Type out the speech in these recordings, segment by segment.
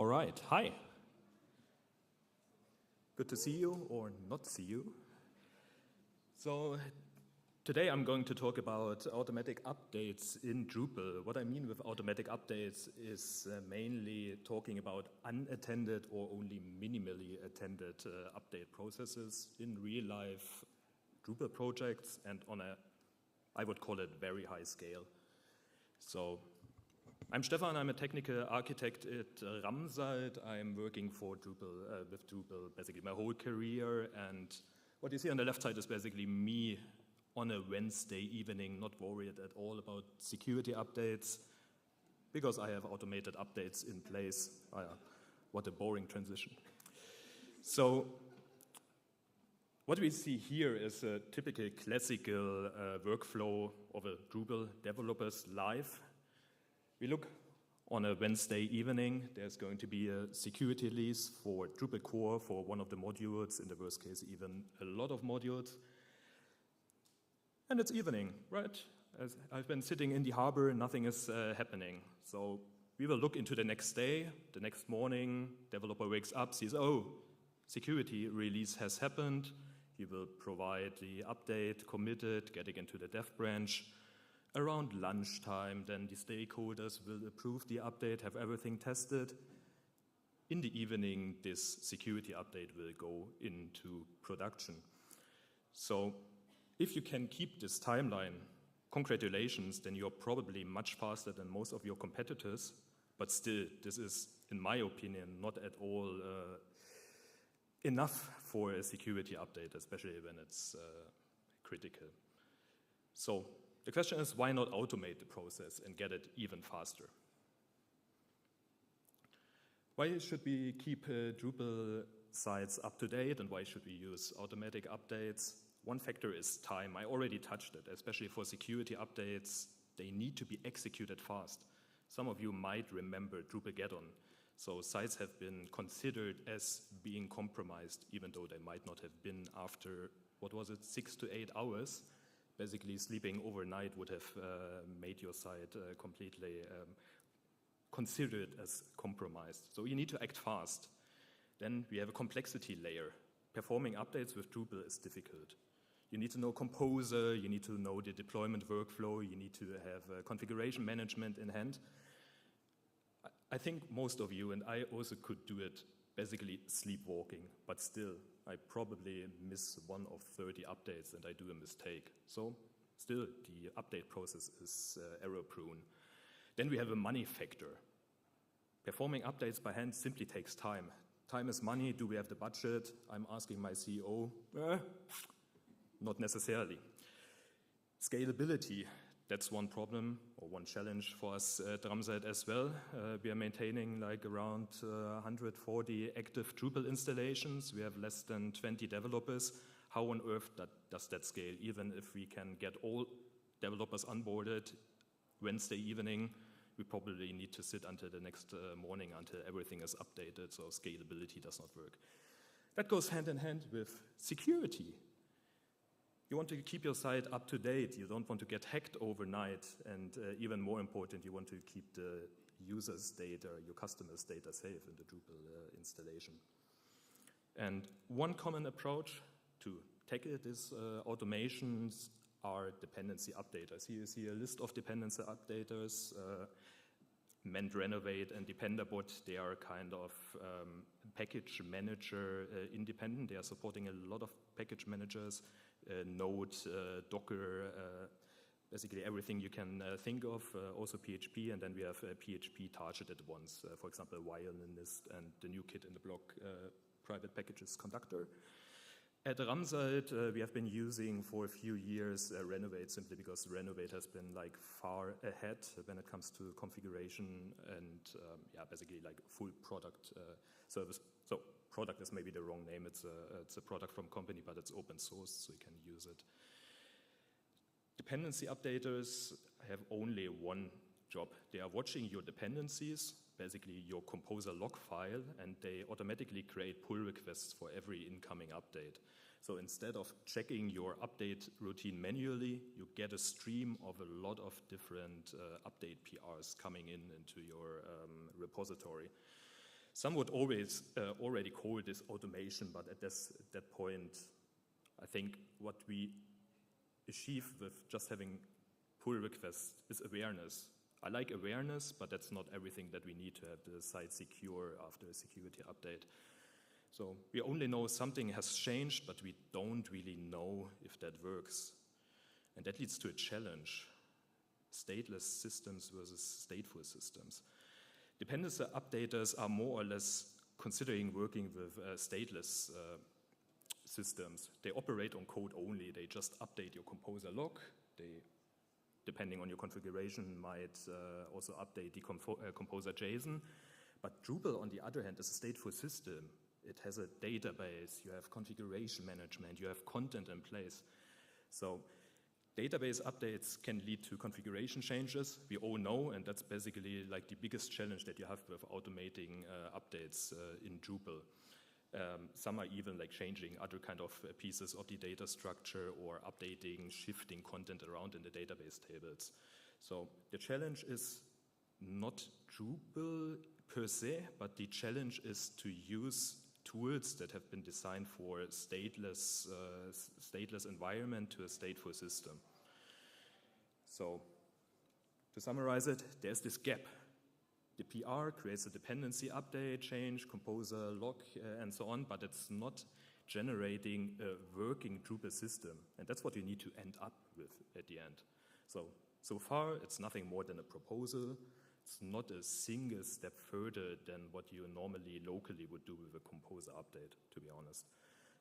All right, hi. Good to see you or not see you. So today I'm going to talk about automatic updates in Drupal. What I mean with automatic updates is mainly talking about unattended or only minimally attended update processes in real life Drupal projects and on a, I would call it, very high scale. So I'm Stephan, I'm a technical architect at Ramsalt. I'm working for Drupal, with Drupal basically my whole career, and what you see on the left side is basically me on a Wednesday evening, not worried at all about security updates, because I have automated updates in place. What a boring transition. So what we see here is a typical classical workflow of a Drupal developer's life. We look on a Wednesday evening, there's going to be a security release for Drupal core for one of the modules, in the worst case even a lot of modules. And it's evening, right? As I've been sitting in the harbor, nothing is happening. So we will look into the next day, the next morning, developer wakes up, sees, oh, security release has happened. He will provide the update, commit it, get it into the dev branch. Around lunchtime, then the stakeholders will approve the update, have everything tested. In the evening, this security update will go into production. So if you can keep this timeline, congratulations, then you're probably much faster than most of your competitors. But still, this is, in my opinion, not at all enough for a security update, especially when it's critical. So the question is, why not automate the process and get it even faster? Why should we keep Drupal sites up to date, and why should we use automatic updates? One factor is time. I already touched it, especially for security updates. They need to be executed fast. Some of you might remember Drupal-geddon. So sites have been considered as being compromised, even though they might not have been after, 6 to 8 hours. Basically, sleeping overnight would have made your site completely considered as compromised. So you need to act fast. Then we have a complexity layer. Performing updates with Drupal is difficult. You need to know Composer, you need to know the deployment workflow, you need to have configuration management in hand. I think most of you, and I also could do it, basically sleepwalking, but still, I probably miss one of 30 updates and I do a mistake. So still, the update process is error-prone. Then we have a money factor. Performing updates by hand simply takes time. Time is money. Do we have the budget? I'm asking my CEO. Not necessarily. Scalability. That's one problem or one challenge for us at Ramsalt as well. We are maintaining like around 140 active Drupal installations. We have less than 20 developers. How on earth does that scale? Even if we can get all developers onboarded Wednesday evening, we probably need to sit until the next morning until everything is updated, so scalability does not work. That goes hand in hand with security. You want to keep your site up to date. You don't want to get hacked overnight. And even more important, you want to keep the user's data, your customer's data safe in the Drupal installation. And one common approach to tackle this automations are dependency updaters. Here you see a list of dependency updaters. Mend, Renovate, and Dependabot, they are kind of package manager independent. They are supporting a lot of package managers. Node, Docker, basically everything you can think of, also PHP, and then we have PHP targeted ones, for example, Violinist and the new kid in the block, private packages conductor. At Ramsalt, we have been using for a few years Renovate, simply because Renovate has been like far ahead when it comes to configuration and basically like full product service. So product is maybe the wrong name. It's a product from company, but it's open source, so you can use it. Dependency updaters have only one job. They are watching your dependencies, basically your Composer log file, and they automatically create pull requests for every incoming update. So instead of checking your update routine manually, you get a stream of a lot of different update PRs coming into your repository. Some would always already call this automation, but at that point, I think what we achieve with just having pull requests is awareness. I like awareness, but that's not everything that we need to have the site secure after a security update. So we only know something has changed, but we don't really know if that works. And that leads to a challenge: stateless systems versus stateful systems. Dependency updaters are more or less considering working with stateless systems. They operate on code only. They just update your composer log. They, depending on your configuration, might also update the composer JSON. But Drupal, on the other hand, is a stateful system. It has a database, you have configuration management, you have content in place. So database updates can lead to configuration changes, we all know, and that's basically like the biggest challenge that you have with automating updates in Drupal. Some are even like changing other kind of pieces of the data structure or updating, shifting content around in the database tables. So the challenge is not Drupal per se, but the challenge is to use tools that have been designed for stateless environment to a stateful system. So to summarize it, there's this gap. The PR creates a dependency update, change, composer, log, and so on, but it's not generating a working Drupal system. And that's what you need to end up with at the end. So far, it's nothing more than a proposal. It's not a single step further than what you normally locally would do with a composer update, to be honest.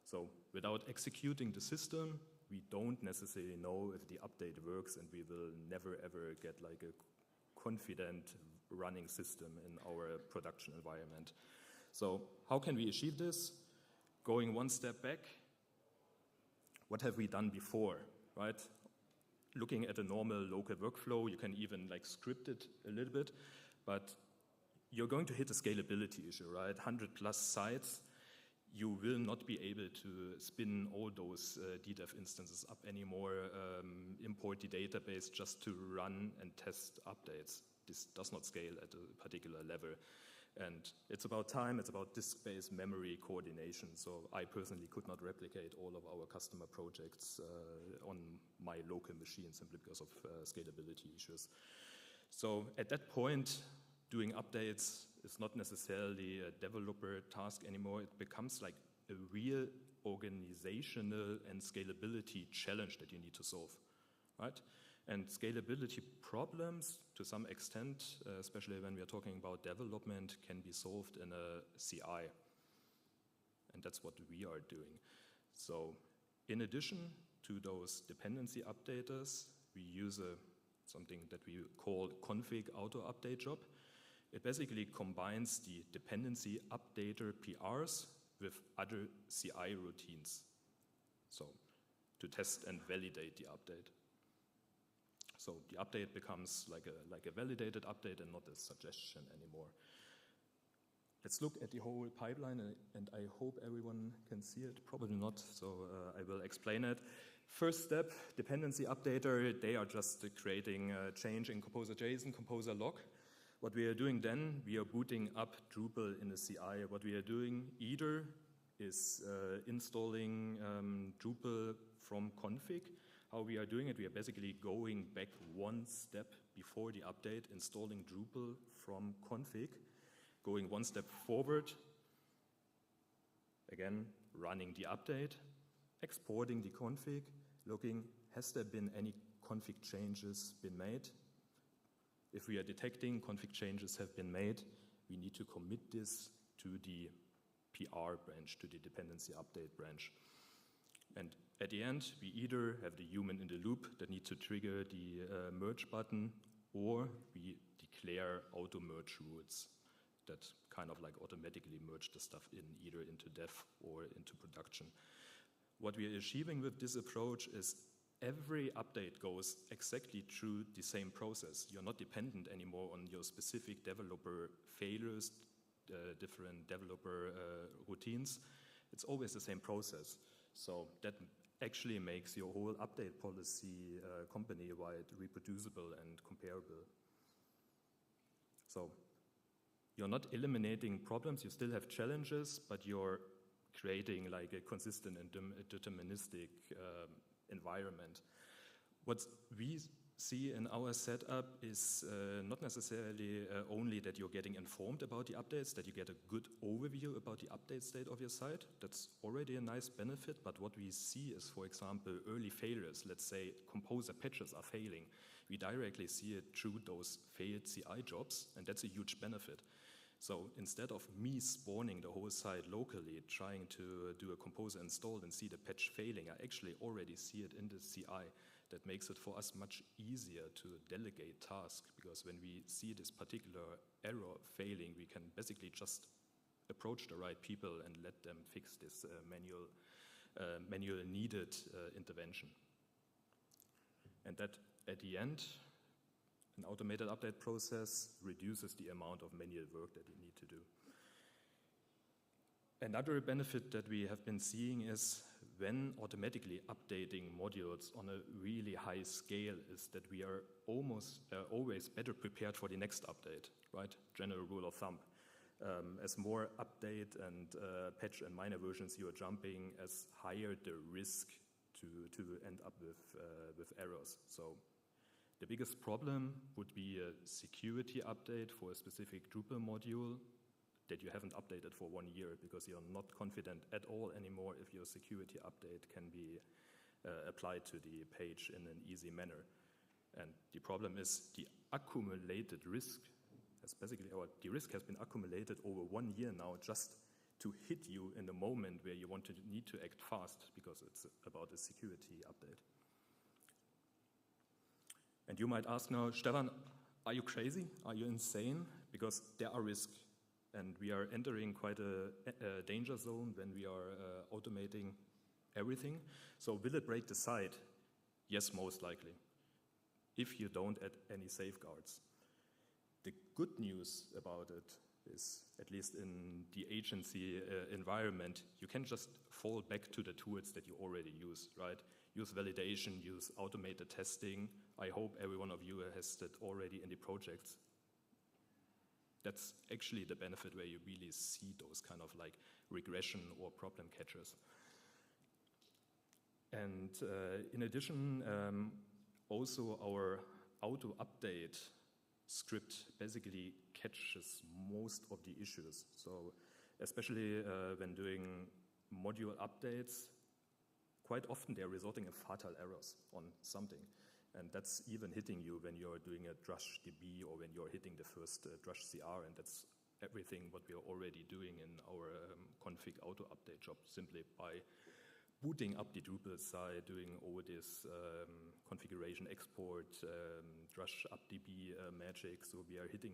So without executing the system, we don't necessarily know if the update works, and we will never ever get like a confident running system in our production environment. So how can we achieve this? Going one step back, what have we done before, right? Looking at a normal local workflow, you can even like script it a little bit, but you're going to hit a scalability issue, right? 100+ sites, you will not be able to spin all those DDEV instances up anymore, import the database just to run and test updates. This does not scale at a particular level. And it's about time, it's about disk-based memory coordination. So I personally could not replicate all of our customer projects on my local machine simply because of scalability issues. So at that point, doing updates is not necessarily a developer task anymore. It becomes like a real organizational and scalability challenge that you need to solve, right? And scalability problems, to some extent, especially when we are talking about development, can be solved in a CI. And that's what we are doing. So in addition to those dependency updaters, we use something that we call config auto update job. It basically combines the dependency updater PRs with other CI routines. So to test and validate the update. So the update becomes like a validated update and not a suggestion anymore. Let's look at the whole pipeline, and I hope everyone can see it. Probably not, so I will explain it. First step, dependency updater, they are just creating a change in composer JSON, composer log. What we are doing then, we are booting up Drupal in the CI. What we are doing either is installing Drupal from config. How we are doing it, we are basically going back one step before the update, installing Drupal from config, going one step forward, again, running the update, exporting the config, looking, has there been any config changes been made? If we are detecting config changes have been made, we need to commit this to the PR branch, to the dependency update branch. And at the end, we either have the human in the loop that needs to trigger the merge button, or we declare auto merge rules that kind of like automatically merge the stuff in either into dev or into production. What we are achieving with this approach is every update goes exactly through the same process. You're not dependent anymore on your specific developer failures, different developer routines. It's always the same process. So that actually makes your whole update policy company-wide reproducible and comparable. So you're not eliminating problems, you still have challenges, but you're creating like a consistent and deterministic environment. What we see in our setup is not necessarily only that you're getting informed about the updates, that you get a good overview about the update state of your site. That's already a nice benefit, but what we see is, for example, early failures. Let's say composer patches are failing. We directly see it through those failed CI jobs, and that's a huge benefit. So instead of me spawning the whole site locally, trying to do a composer install and see the patch failing, I actually already see it in the CI. That makes it for us much easier to delegate tasks, because when we see this particular error failing, we can basically just approach the right people and let them fix this manual needed intervention. And that, at the end, an automated update process reduces the amount of manual work that you need to do. Another benefit that we have been seeing is when automatically updating modules on a really high scale is that we are always better prepared for the next update, right? General rule of thumb. As more update and patch and minor versions you are jumping, as higher the risk to end up with errors. So the biggest problem would be a security update for a specific Drupal module that you haven't updated for 1 year, because you're not confident at all anymore if your security update can be applied to the page in an easy manner. And the problem is the accumulated risk the risk has been accumulated over 1 year now, just to hit you in the moment where you need to act fast, because it's about a security update. And you might ask now, Stephan, are you crazy? Are you insane? Because there are risks. And we are entering quite a danger zone when we are automating everything. So will it break the site? Yes, most likely, if you don't add any safeguards. The good news about it is, at least in the agency environment, you can just fall back to the tools that you already use, right? Use validation, use automated testing. I hope every one of you has that already in the projects. That's actually the benefit where you really see those kind of like regression or problem catchers. And in addition, also our auto-update script basically catches most of the issues. So especially when doing module updates, quite often they're resulting in fatal errors on something. And that's even hitting you when you're doing a drush DB or when you're hitting the first drush CR, and that's everything what we are already doing in our config auto update job, simply by booting up the Drupal side, doing all this configuration export, drush up DB magic, so we are hitting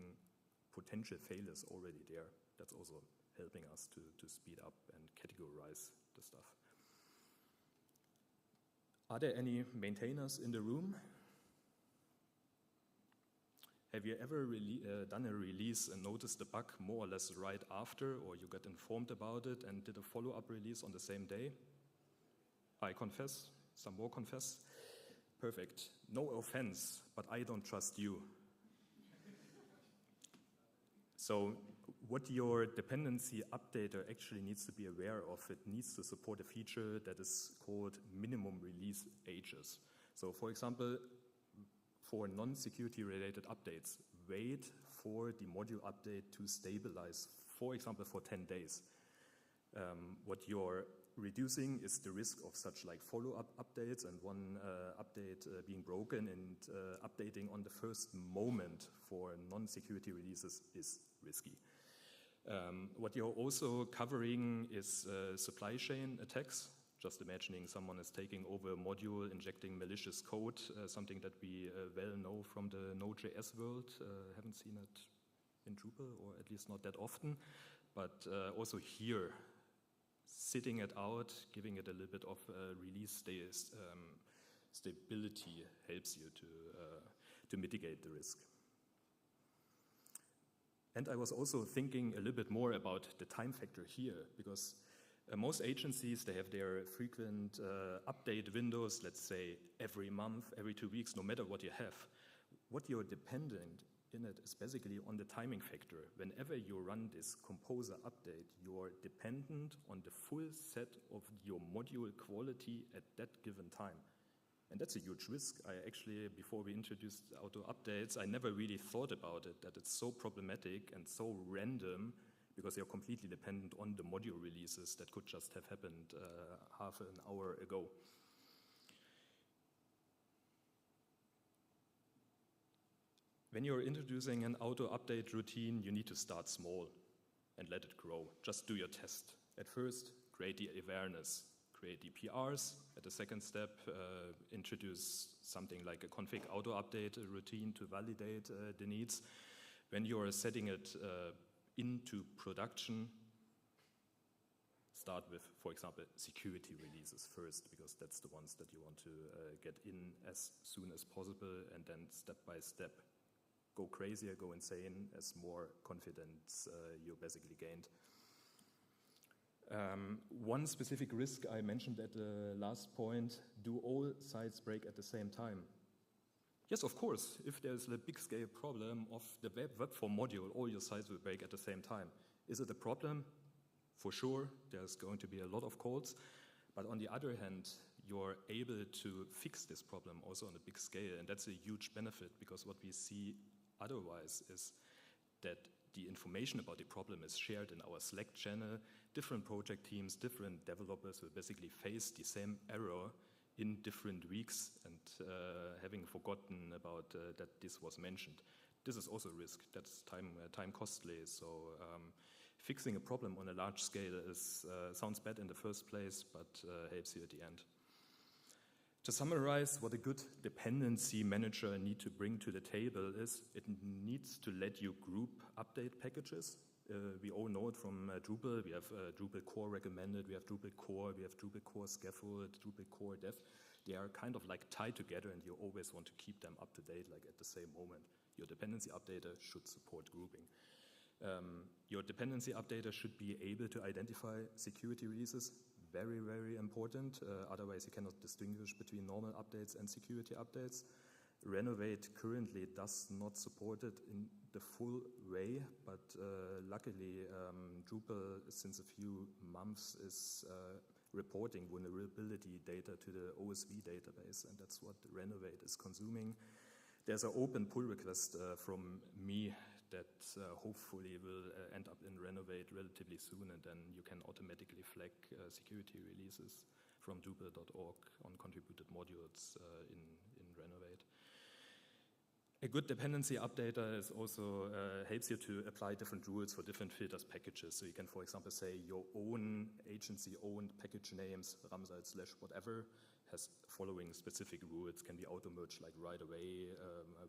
potential failures already there. That's also helping us to speed up and categorize the stuff. Are there any maintainers in the room? Have you ever done a release and noticed the bug more or less right after, or you got informed about it and did a follow-up release on the same day? I confess, some more confess. Perfect. No offense, but I don't trust you. So what your dependency updater actually needs to be aware of, it needs to support a feature that is called minimum release ages. So for example, for non-security related updates, wait for the module update to stabilize, for example, for 10 days. What you're reducing is the risk of such like follow-up updates, and one update being broken and updating on the first moment for non-security releases is risky. What you're also covering is supply chain attacks. Just imagining someone is taking over a module, injecting malicious code, something that we well know from the Node.js world. Haven't seen it in Drupal, or at least not that often. But also here, sitting it out, giving it a little bit of release stability helps you to mitigate the risk. And I was also thinking a little bit more about the time factor here, because most agencies, they have their frequent update windows, let's say every month, every 2 weeks, no matter what you have. What you're dependent in it is basically on the timing factor. Whenever you run this composer update, you're dependent on the full set of your module quality at that given time. And that's a huge risk. I actually, before we introduced auto updates, I never really thought about it, that it's so problematic and so random because you're completely dependent on the module releases that could just have happened half an hour ago. When you're introducing an auto-update routine, you need to start small and let it grow. Just do your test. At first, create the awareness, create the PRs. At the second step, introduce something like a config auto-update routine to validate the needs. When you're setting it into production, start with, for example, security releases first, because that's the ones that you want to get in as soon as possible, and then step by step go crazier, go insane, as more confidence you basically gained. One specific risk I mentioned at the last point, do all sites break at the same time? Yes, of course. If there's a big scale problem of the web form module, all your sites will break at the same time. Is it a problem? For sure, there's going to be a lot of calls. But on the other hand, you're able to fix this problem also on a big scale. And that's a huge benefit, because what we see otherwise is that the information about the problem is shared in our Slack channel. Different project teams, different developers will basically face the same error in different weeks and having forgotten about that this was mentioned. This is also a risk. That's time costly. So fixing a problem on a large scale sounds bad in the first place, but helps you at the end. To summarize, what a good dependency manager needs to bring to the table is it needs to let you group update packages. We all know it from Drupal. We have Drupal core recommended, we have Drupal core, we have Drupal core scaffold, Drupal core dev. They are kind of like tied together, and you always want to keep them up to date, like at the same moment. Your dependency updater should support grouping. Your dependency updater should be able to identify security releases. Very, very important. Otherwise, you cannot distinguish between normal updates and security updates. Renovate currently does not support it in the full way, but luckily Drupal, since a few months, is reporting vulnerability data to the OSV database, and that's what Renovate is consuming. There's an open pull request from me that hopefully will end up in Renovate relatively soon, and then you can automatically flag security releases from Drupal.org on contributed modules in Renovate. A good dependency updater is also helps you to apply different rules for different filters packages. So you can, for example, say your own agency-owned package names, ramsite/whatever, has following specific rules, can be auto-merged like right away,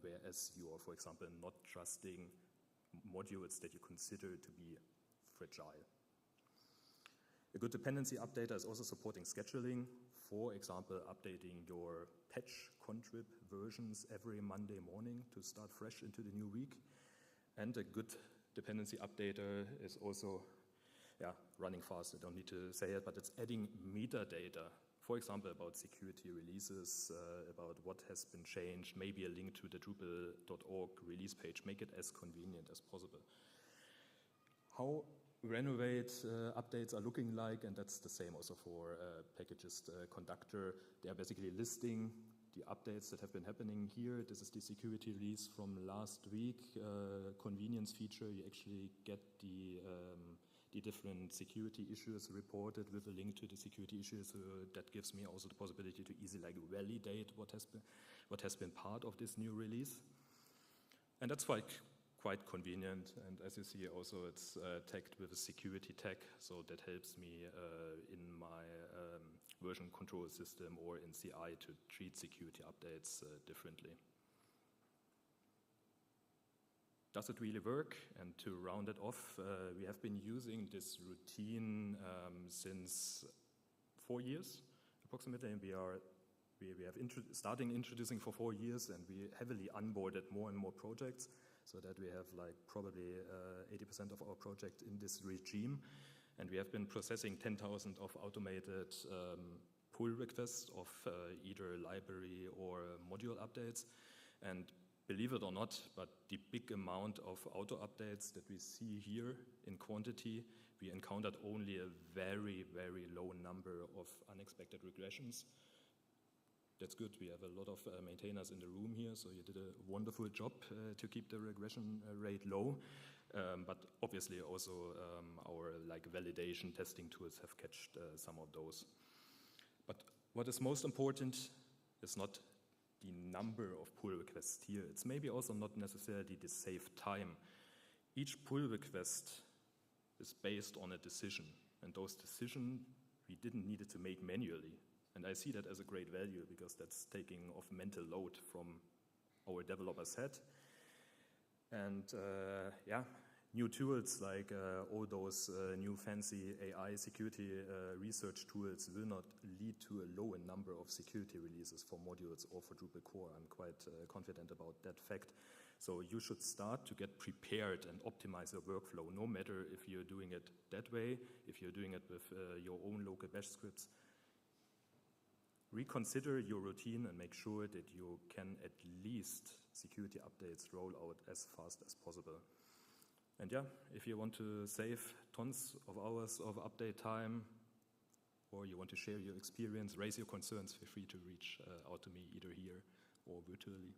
whereas you are, for example, not trusting modules that you consider to be fragile. A good dependency updater is also supporting scheduling. For example, updating your patch contrib versions every Monday morning to start fresh into the new week. And a good dependency updater is also running fast. I don't need to say it, but it's adding metadata. For example, about security releases, about what has been changed, maybe a link to the Drupal.org release page. Make it as convenient as possible. How Renovate updates are looking like, and that's the same also for packages conductor. They are basically listing the updates that have been happening here. This is the security release from last week. Convenience feature, you actually get the different security issues reported with a link to the security issues. That gives me also the possibility to easily validate what has been part of this new release. And that's quite convenient. And as you see, also it's tagged with a security tag, so that helps me in my version control system or in CI to treat security updates differently. Does it really work? And to round it off, we have been using this routine since 4 years, approximately, and we have starting introducing for 4 years, and we heavily onboarded more and more projects, so that we have probably 80% of our project in this regime, and we have been processing 10,000 of automated pull requests of either library or module updates. And believe it or not, but the big amount of auto updates that we see here in quantity, we encountered only a very, very low number of unexpected regressions. That's good. We have a lot of maintainers in the room here, so you did a wonderful job to keep the regression rate low. But obviously also our validation testing tools have catched some of those. But what is most important is not the number of pull requests here. It's maybe also not necessarily the saved time. Each pull request is based on a decision, and those decisions we didn't need to make manually. And I see that as a great value because that's taking off mental load from our developers' head. And new tools like all those new fancy AI security research tools will not lead to a lower number of security releases for modules or for Drupal core. I'm quite confident about that fact. So you should start to get prepared and optimize your workflow, no matter if you're doing it that way, if you're doing it with your own local bash scripts. Reconsider your routine and make sure that you can at least security updates roll out as fast as possible. And yeah, if you want to save tons of hours of update time, or you want to share your experience, raise your concerns, feel free to reach out to me either here or virtually.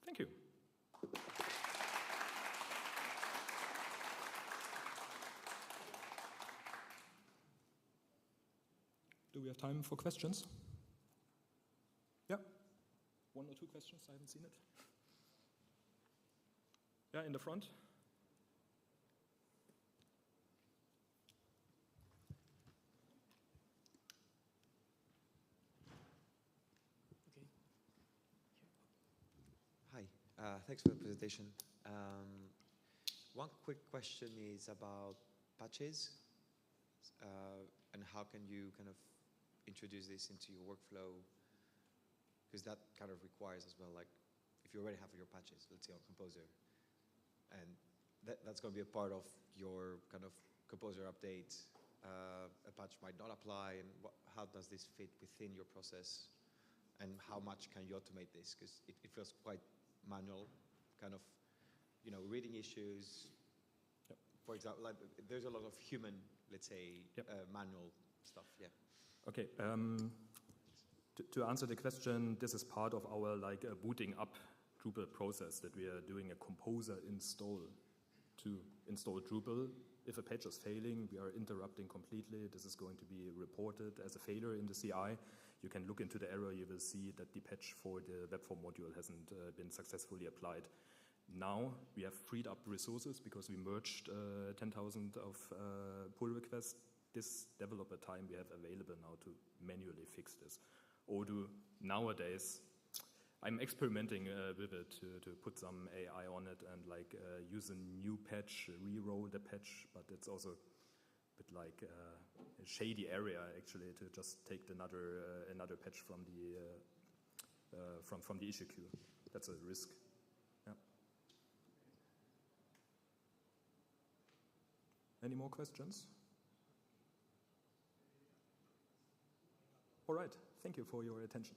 Thank you. Do we have time for questions? Yeah, 1 or 2 questions, I haven't seen it. Yeah, in the front. Okay. Hi, thanks for the presentation. One quick question is about patches, and how can you kind of introduce this into your workflow? Because that kind of requires as well, like, if you already have your patches, let's say on Composer, and that's going to be a part of your kind of Composer update, a patch might not apply, and how does this fit within your process, and how much can you automate this? Because it feels quite manual, kind of, reading issues. Yep. For example, like, there's a lot of human, let's say, yep. Manual stuff, yeah. Okay, to answer the question, this is part of our booting up Drupal process that we are doing a Composer install to install Drupal. If a page is failing, we are interrupting completely. This is going to be reported as a failure in the CI. You can look into the error, you will see that the patch for the web form module hasn't been successfully applied. Now we have freed up resources because we merged 10,000 of pull requests. This developer time we have available now to manually fix this. Odoo nowadays, I'm experimenting with it to put some AI on it and use a new patch, re-roll the patch, but it's also a bit like a shady area actually to just take another patch from the issue queue. That's a risk. Yeah. Any more questions? All right, thank you for your attention.